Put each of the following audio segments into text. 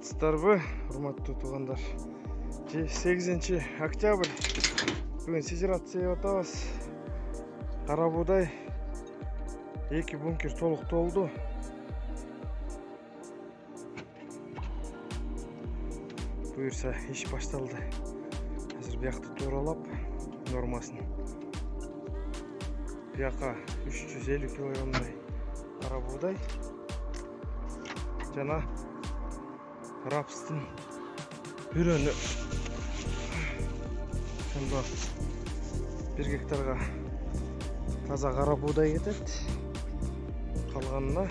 саламатсыздарбы, урматтуу туугандар? 8 октябрь. Бүгүн сижирация деп атабыз. Кара буудай 2 бункер толук толду. Буюрса иш башталды. Азыр биякты тууралап нормасын. Бияка 350 килограммдай кара буудай жана рапстын үрөнү. Ошондо 1 гектарга таза кара буудай кетет. Калганына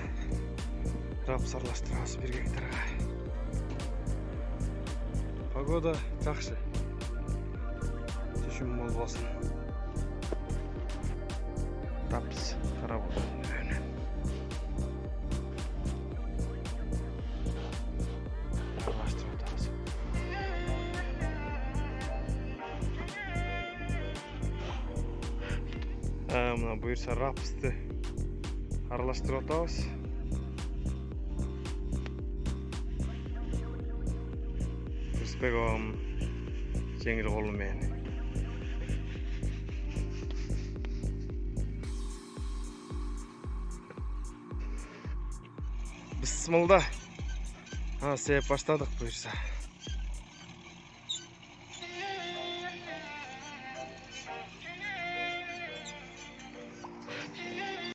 рапс аралаштырабыз 1 гектарга. Погода жакшы. Түшүм болбосун. Рапс кара буудай үрөнү. Мына буюрса рапсты аралаштырып атабыз. Кырсызбеком жеңил колу менен. Бисмилда. Сеп баштадык буюрса.